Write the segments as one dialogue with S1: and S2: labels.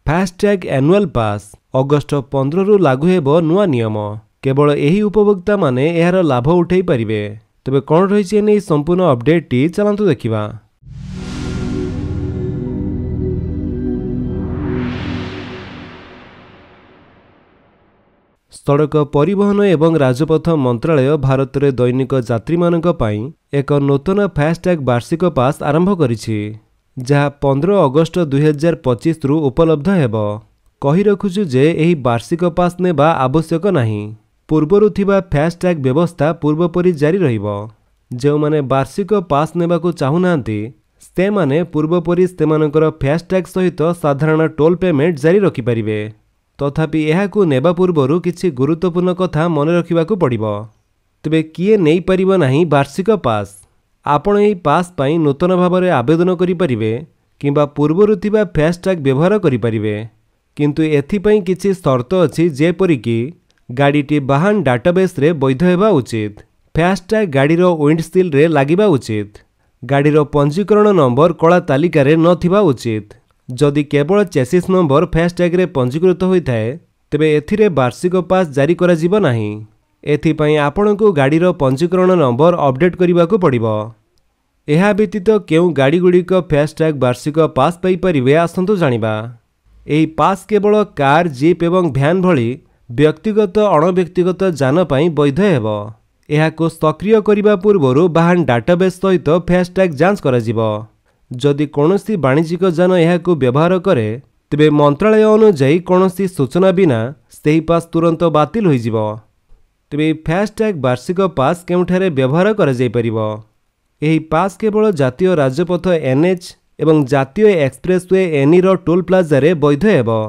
S1: FASTag annual पास August 15 रु लागू हेबो नुआ नियम। केवल एही उपभोक्ता माने एहार लाभ उठाई पारिबे। तबे कोन रहिछि एनै संपूर्ण अपडेट टी चलंतु देखिबा। सड़क परिवहन एवं राजपथ मंत्रालय भारत में दैनिक यात्री मानक पई एक नूतन फास्टैग वार्षिक पास आरंभ करिछि, जहा 15 अगस्ट 2025 रु उपलब्ध हेबो। कहि रखुछु जे एही वार्षिक पास नेबा आवश्यक नाही। पूर्वरु थिबा फास्टैग व्यवस्था पूर्वपरि जारी रहिबो। जो माने वार्षिक पास नेबाकू चाहुनांती से माने पूर्वपरि सेमानकर फास्टैग सहित साधारण टोल पेमेंट जारी रखि परिबे। तथापि एहाकू नेबा पूर्वरु किछि गुरुत्वपूर्ण कथा मने रखिबाकू पड़िबो। तबे किए नेई परिबो नाही वार्षिक पास? आपण एही पास पई नूतन भाबरे आवेदन करि परिबे किंबा पूर्वरु थिबा फास्टैग व्यवहार करि परिबे। किंतु एथि पई किछि शर्त अछि, जेपरि कि गाड़ीटी वाहन डाटाबेस रे वैध हेबा उचित। फास्टैग गाड़ी रो विंडशील्ड रे लागिबा उचित। गाड़ी रो पंजीकरण नंबर कला तालिका रे नथिबा उचित। जदि केवल चेसिस नंबर फास्टैग रे पंजीकृत होइथाय तेबे एथिरे वार्षिक पास जारी करा जिवो नाही। एथिपई आपणको गाड़ी रो पंजीकरण नंबर अपडेट करिबाकू पड़िबो। एहा व्यतीत केउ गाड़ी गुड़िक फास्टैग वार्षिक पास पाई परिबे आसंतु जानिबा। एही पास केवल कार, जीप एवं भ्यान भली व्यक्तिगत अणव्यक्तिगत जान पई वैध हेबो। एहाको सक्रिय करिबा पूर्वरु वाहन डाटाबेस सहित फास्टैग जांच करा जिवो। जदि कोनोसी वाणिज्यिक जान एहाको व्यवहार करे तेबे मंत्रालय अनुଯାयी कोनोसी सूचना बिना सेही पास तुरंत बातिल होई जिवो। तेबे फास्टैग वार्षिक पास केउठारे व्यवहार करा जाई परिबो? एही पास केवल जातीय राजपथ NH एवं जातीय एक्सप्रेसवे NE रो टोल प्लाजा रे वैध हेबो।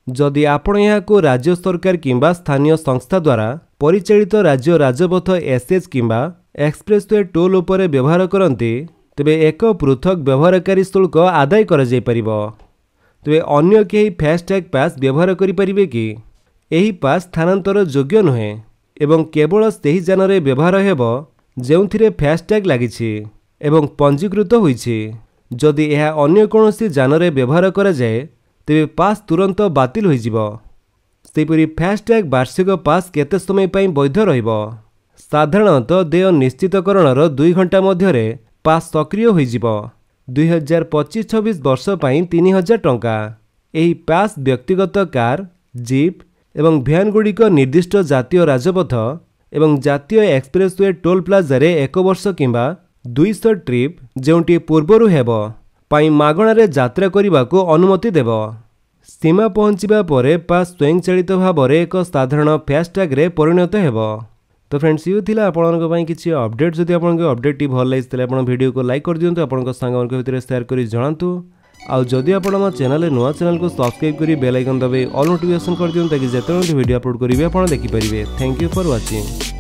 S1: जदि आपण एहाको राज्य सरकार किंबा स्थानीय संस्था द्वारा परिचालित राज्य राजपथ SH किंबा एक्सप्रेसवे टोल उपरे व्यवहार करंती तेबे एक पृथक व्यवहारकारी शुल्क आदाय करा जाई परिबो। तेबे अन्य केही फास्टैग पास व्यवहार करि परिबे कि? एही पास स्थानांतर योग्य नुहे एवं केवल सेही जानरे व्यवहार हेबो जेउथिरे फास्टैग लागिछि एवं पंजीकृत होइछि। जदि एहा अन्य कोनोसी जानरे व्यवहार करा जाय तेबे पास तुरंत बातिल होई जिवो। सेपरि फास्टैग वार्षिक पास केते समय पई वैध रहिबो? साधारणतः देय निश्चितकरणर 2 घंटा मध्यरे पास सक्रिय होई जिवो। 2025-26 वर्ष पई 3000 टंका। एही पास व्यक्तिगत कार, जीप एवं भ्यान गुड़िक निर्दिष्ट जातीय राजपथ एवं जातीय एक्सप्रेसवे टोल प्लाजा रे 1 वर्ष किंबा 200 ट्रिप जेउटी पूर्वरु हेबो पई मागणारे यात्रा करिबाकू अनुमति देबो। सीमा पहुंचीबा परे पास स्वयंचालित भावरे एक साधारण फास्टैग रे परिणत हेबो। तो फ्रेंड्स, ये थिला आपनक पई किछि अपडेट। जदि आपनक अपडेट टी भल लागिस तले आपन वीडियो को लाइक कर दियंतु, आपनक संगमन के भितर शेयर करि जणांतु। आ जदि आपन हम चैनल रे नुवा चैनल को सब्सक्राइब करी बेल आइकन दबे ऑल नोटिफिकेशन कर दियंतु ताकि जेतनो वीडियो अपलोड करिवे आपन देखि परिबे। Thank you for watching.